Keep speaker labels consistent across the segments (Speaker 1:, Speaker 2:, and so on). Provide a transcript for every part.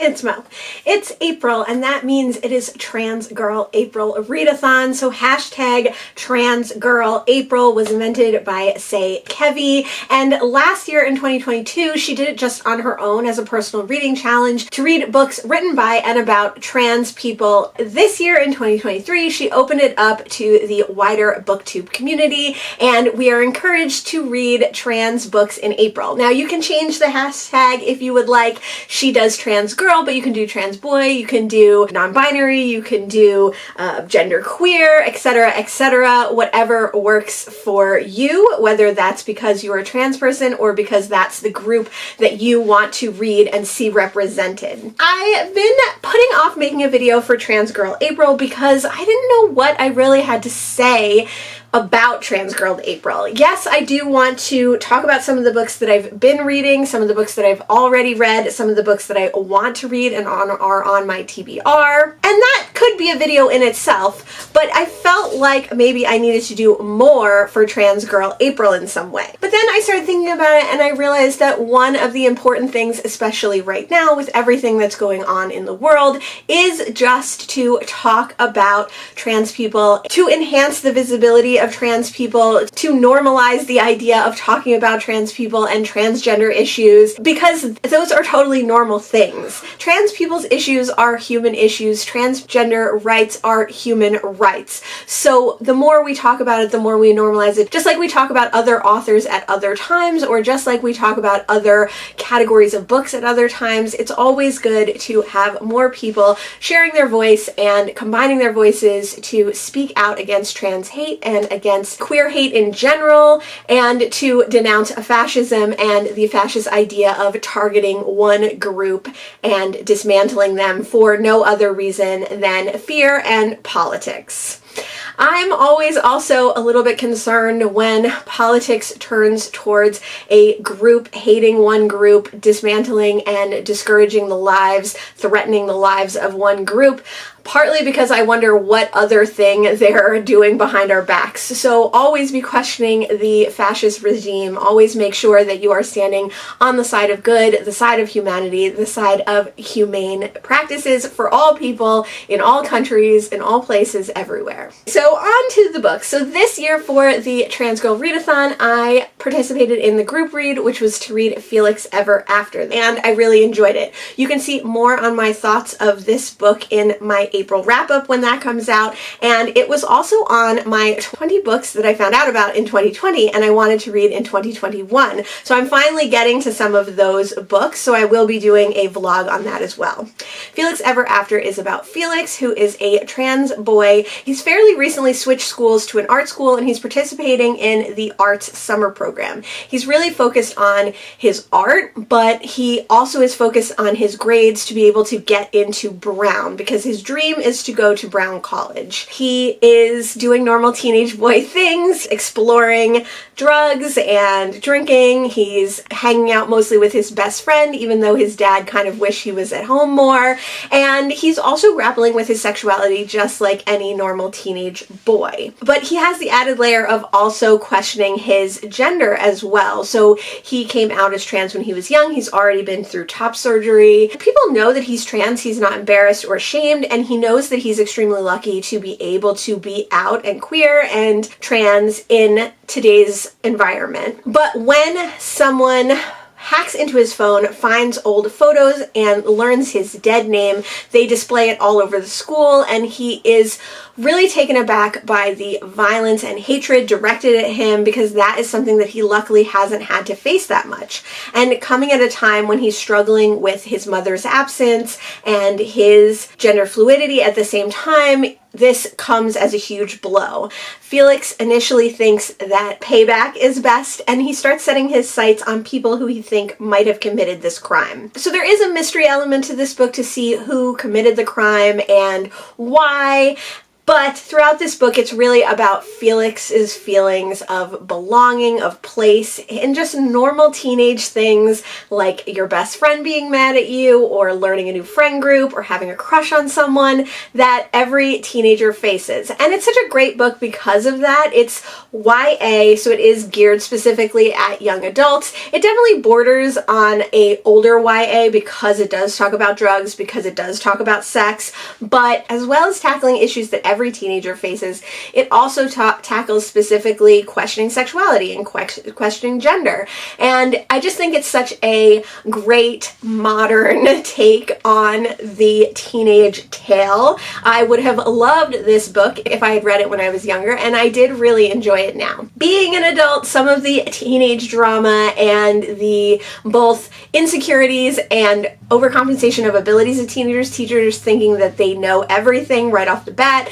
Speaker 1: It's Mo. It's April, and that means it is Trans Girl April readathon. So hashtag Trans Girl April was invented by Say Kevi, and last year in 2022 she did it just on her own as a personal reading challenge to read books written by and about trans people. This year in 2023 she opened it up to the wider booktube community, and we are encouraged to read trans books in April. Now you can change the hashtag if you would like. She does trans girl, but you can do trans boy, you can do non-binary, you can do gender queer, etc., whatever works for you, whether that's because you're a trans person or because that's the group that you want to read and see represented. I've been putting off making a video for Trans Girl April because I didn't know what I really had to say about Trans Girl April. Yes, I do want to talk about some of the books that I've been reading, some of the books that I've already read, some of the books that I want to read and are on my TBR. And that could be a video in itself, but I felt like maybe I needed to do more for Trans Girl April in some way. But then I started thinking about it and I realized that one of the important things, especially right now with everything that's going on in the world, is just to talk about trans people, to enhance the visibility of trans people, to normalize the idea of talking about trans people and transgender issues, because those are totally normal things. Trans people's issues are human issues. Transgender rights are human rights. So the more we talk about it, the more we normalize it, just like we talk about other authors at other times, or just like we talk about other categories of books at other times. It's always good to have more people sharing their voice and combining their voices to speak out against trans hate and against queer hate in general, and to denounce fascism and the fascist idea of targeting one group and dismantling them for no other reason than fear and politics. I'm always also a little bit concerned when politics turns towards a group hating one group, dismantling and discouraging the lives, threatening the lives of one group, partly because I wonder what other thing they're doing behind our backs. So always be questioning the fascist regime. Always make sure that you are standing on the side of good, the side of humanity, the side of humane practices for all people in all countries, in all places, everywhere. So on to the book. So this year for the Trans Girl Readathon, I participated in the group read, which was to read Felix Ever After, and I really enjoyed it. You can see more on my thoughts of this book in my April wrap-up when that comes out, and it was also on my 20 books that I found out about in 2020 and I wanted to read in 2021. So I'm finally getting to some of those books, so I will be doing a vlog on that as well. Felix Ever After is about Felix, who is a trans boy. He's fairly recently switched schools to an art school, and he's participating in the arts summer program. He's really focused on his art, but he also is focused on his grades to be able to get into Brown, because his dream is to go to Brown College. He is doing normal teenage boy things, exploring drugs and drinking. He's hanging out mostly with his best friend, even though his dad kind of wished he was at home more. And he's also grappling with his sexuality just like any normal teenage boy. But he has the added layer of also questioning his gender as well. So he came out as trans when he was young. He's already been through top surgery. People know that he's trans. He's not embarrassed or ashamed, and he knows that he's extremely lucky to be able to be out and queer and trans in today's environment. But when someone hacks into his phone, finds old photos, and learns his dead name, they display it all over the school, and he is really taken aback by the violence and hatred directed at him, because that is something that he luckily hasn't had to face that much. And coming at a time when he's struggling with his mother's absence and his gender fluidity at the same time, this comes as a huge blow. Felix initially thinks that payback is best, and he starts setting his sights on people who he thinks might have committed this crime. So there is a mystery element to this book to see who committed the crime and why. But throughout this book, it's really about Felix's feelings of belonging, of place, and just normal teenage things like your best friend being mad at you, or learning a new friend group, or having a crush on someone that every teenager faces. And it's such a great book because of that. It's YA, so it is geared specifically at young adults. It definitely borders on a older YA because it does talk about drugs, because it does talk about sex, but as well as tackling issues that every teenager faces, it also tackles specifically questioning sexuality and questioning gender. And I just think it's such a great modern take on the teenage tale. I would have loved this book if I had read it when I was younger, and I did really enjoy it now. Being an adult, some of the teenage drama and the both insecurities and overcompensation of abilities of teenagers, teachers thinking that they know everything right off the bat,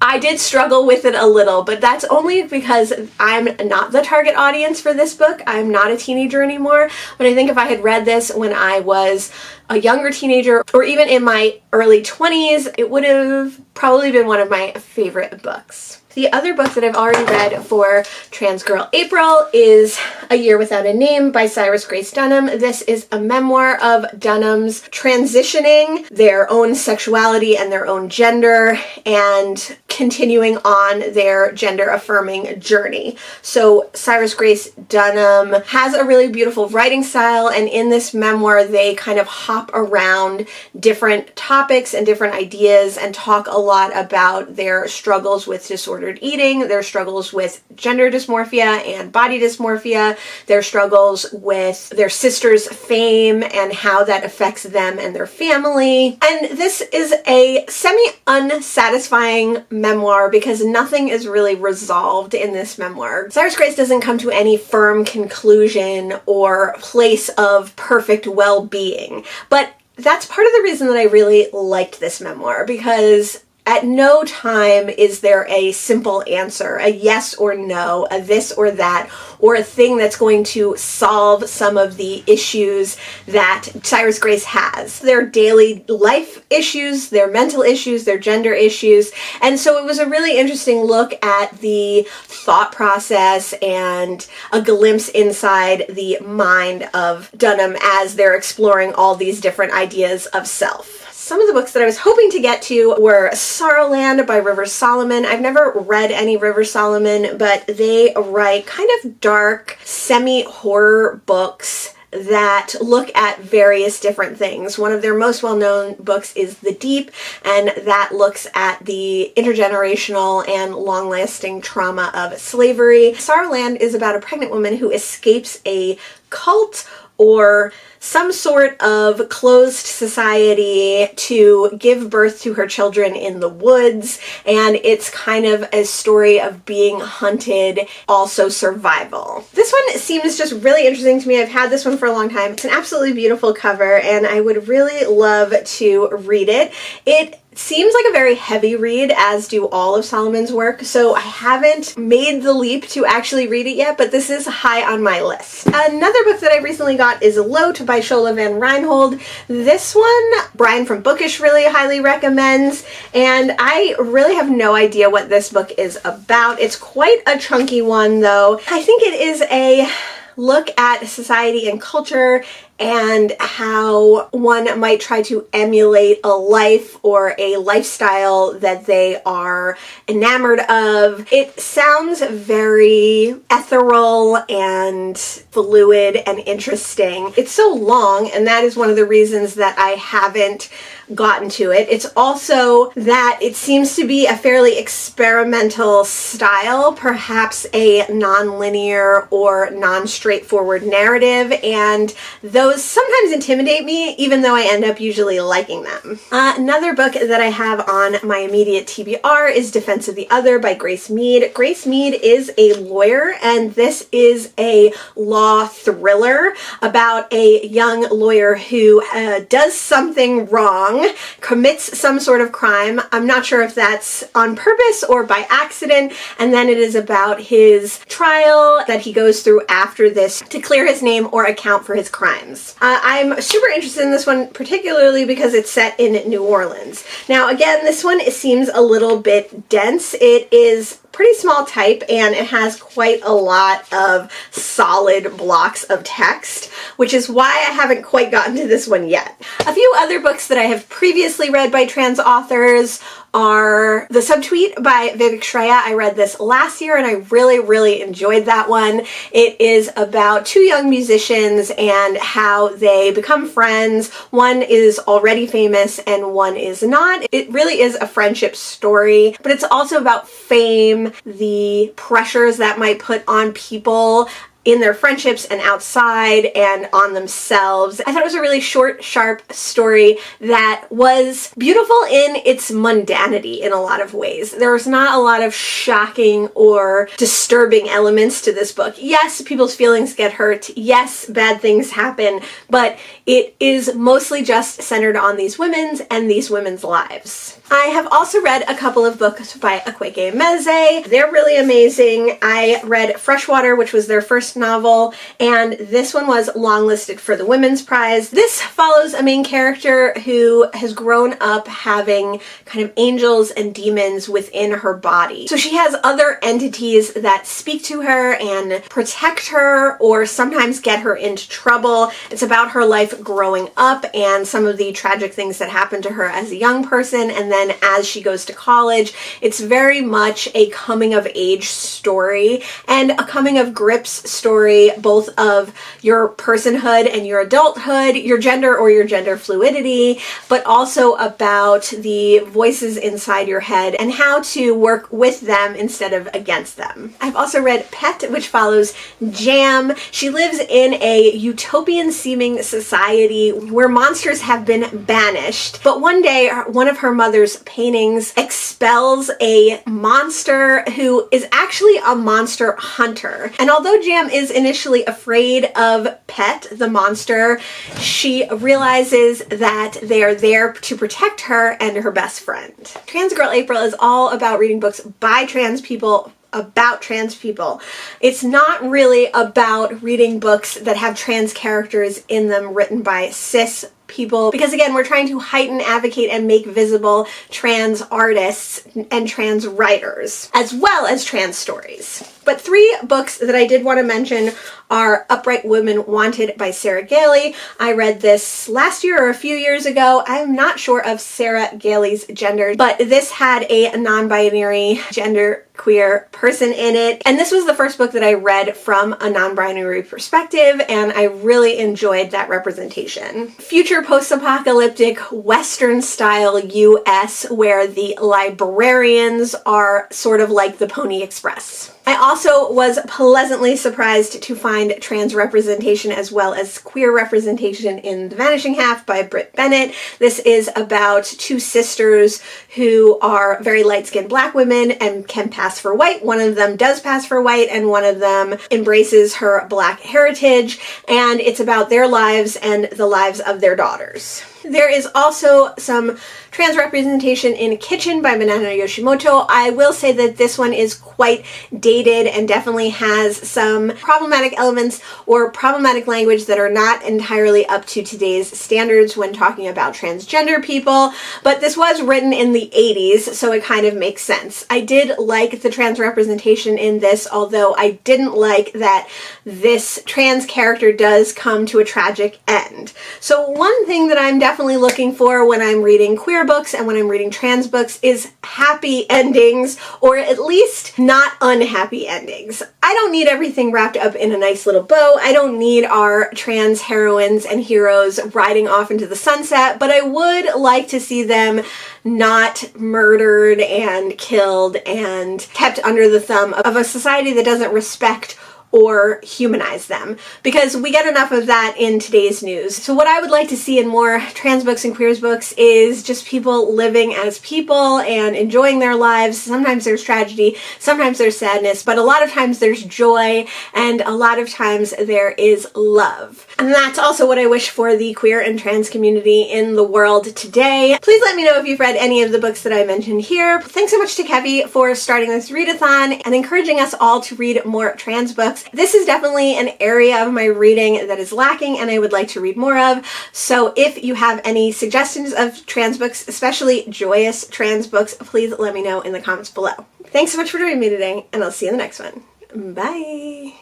Speaker 1: I did struggle with it a little, but that's only because I'm not the target audience for this book. I'm not a teenager anymore, but I think if I had read this when I was a younger teenager, or even in my early 20s, it would have probably been one of my favorite books. The other book that I've already read for Trans Girl April is A Year Without a Name by Cyrus Grace Dunham. This is a memoir of Dunhams transitioning their own sexuality and their own gender and continuing on their gender-affirming journey. So Cyrus Grace Dunham has a really beautiful writing style, and in this memoir they kind of hop around different topics and different ideas and talk a lot about their struggles with disordered eating, their struggles with gender dysmorphia and body dysmorphia, their struggles with their sister's fame and how that affects them and their family. And this is a semi-unsatisfying memoir because nothing is really resolved in this memoir. Cyrus Grace doesn't come to any firm conclusion or place of perfect well-being, but that's part of the reason that I really liked this memoir, because at no time is there a simple answer, a yes or no, a this or that, or a thing that's going to solve some of the issues that Cyrus Grace has. Their daily life issues, their mental issues, their gender issues. And so it was a really interesting look at the thought process and a glimpse inside the mind of Dunham as they're exploring all these different ideas of self. Some of the books that I was hoping to get to were Sorrowland by River Solomon. I've never read any River Solomon, but they write kind of dark, semi-horror books that look at various different things. One of their most well-known books is The Deep, and that looks at the intergenerational and long-lasting trauma of slavery. Sorrowland is about a pregnant woman who escapes a cult or some sort of closed society to give birth to her children in the woods, and it's kind of a story of being hunted, also survival. This one seems just really interesting to me. I've had this one for a long time. It's an absolutely beautiful cover, and I would really love to read it. It seems like a very heavy read, as do all of Solomon's work, so I haven't made the leap to actually read it yet, but this is high on my list. Another book that I recently got is Loat by Shola Van Reinhold. This one, Brian from Bookish really highly recommends, and I really have no idea what this book is about. It's quite a chunky one, though. I think it is a look at society and culture and how one might try to emulate a life or a lifestyle that they are enamored of. It sounds very ethereal and fluid and interesting. It's so long, and that is one of the reasons that I haven't gotten to it. It's also that it seems to be a fairly experimental style, perhaps a non-linear or non-straightforward narrative, and those sometimes intimidate me, even though I end up usually liking them. Another book that I have on my immediate TBR is Defense of the Other by Grace Mead. Grace Mead is a lawyer, and this is a law thriller about a young lawyer who does something wrong, commits some sort of crime. I'm not sure if that's on purpose or by accident, and then it is about his trial that he goes through after this to clear his name or account for his crimes. lives. I'm super interested in this one, particularly because it's set in New Orleans. Now, again, this one seems a little bit dense. It is pretty small type and it has quite a lot of solid blocks of text, which is why I haven't quite gotten to this one yet. A few other books that I have previously read by trans authors are The Subtweet by Vivek Shraya. I read this last year and I really enjoyed that one. It is about two young musicians and how they become friends. One is already famous and one is not. It really is a friendship story, but it's also about fame, the pressures that might put on people in their friendships and outside and on themselves. I thought it was a really short, sharp story that was beautiful in its mundanity in a lot of ways. There was not a lot of shocking or disturbing elements to this book. Yes, people's feelings get hurt. Yes, bad things happen, but it is mostly just centered on these women's and these women's lives. I have also read a couple of books by Akwaeke Emezi. They're really amazing. I read Freshwater, which was their first novel, and this one was longlisted for the Women's Prize. This follows a main character who has grown up having kind of angels and demons within her body. So she has other entities that speak to her and protect her or sometimes get her into trouble. It's about her life growing up and some of the tragic things that happened to her as a young person, and then as she goes to college. It's very much a coming of age story and a coming of grips story, both of your personhood and your adulthood, your gender or your gender fluidity, but also about the voices inside your head and how to work with them instead of against them. I've also read Pet, which follows Jam. She lives in a utopian seeming society where monsters have been banished, but one day one of her mother's paintings expels a monster who is actually a monster hunter. And although Jam is initially afraid of Pet, the monster, she realizes that they are there to protect her and her best friend. Trans Girl April is all about reading books by trans people about trans people. It's not really about reading books that have trans characters in them written by cis people, because again, we're trying to heighten, advocate, and make visible trans artists and trans writers, as well as trans stories. But three books that I did want to mention are Upright Women Wanted by Sarah Gailey. I read this last year or a few years ago. I'm not sure of Sarah Gailey's gender, but this had a non-binary gender queer person in it. And this was the first book that I read from a non-binary perspective, and I really enjoyed that representation. Future post-apocalyptic Western style US, where the librarians are sort of like the Pony Express. I also was pleasantly surprised to find trans representation as well as queer representation in The Vanishing Half by Britt Bennett. This is about two sisters who are very light-skinned black women and can pass for white. One of them does pass for white and one of them embraces her black heritage, and it's about their lives and the lives of their daughters. There is also some trans representation in Kacen by Minana Yoshimoto. I will say that this one is quite dated and definitely has some problematic elements or problematic language that are not entirely up to today's standards when talking about transgender people, but this was written in the 80s, so it kind of makes sense. I did like the trans representation in this, although I didn't like that this trans character does come to a tragic end. So one thing that I'm definitely looking for when I'm reading queer books and when I'm reading trans books is happy endings, or at least not unhappy endings. I don't need everything wrapped up in a nice little bow. I don't need our trans heroines and heroes riding off into the sunset, but I would like to see them not murdered and killed and kept under the thumb of a society that doesn't respect or humanize them, because we get enough of that in today's news. So what I would like to see in more trans books and queers books is just people living as people and enjoying their lives. Sometimes there's tragedy, sometimes there's sadness, but a lot of times there's joy, and a lot of times there is love. And that's also what I wish for the queer and trans community in the world today. Please let me know if you've read any of the books that I mentioned here. Thanks so much to Kevi for starting this readathon and encouraging us all to read more trans books. books. This is definitely an area of my reading that is lacking and I would like to read more of. So if you have any suggestions of trans books, especially joyous trans books, please let me know in the comments below. Thanks so much for joining me today, and I'll see you in the next one. Bye!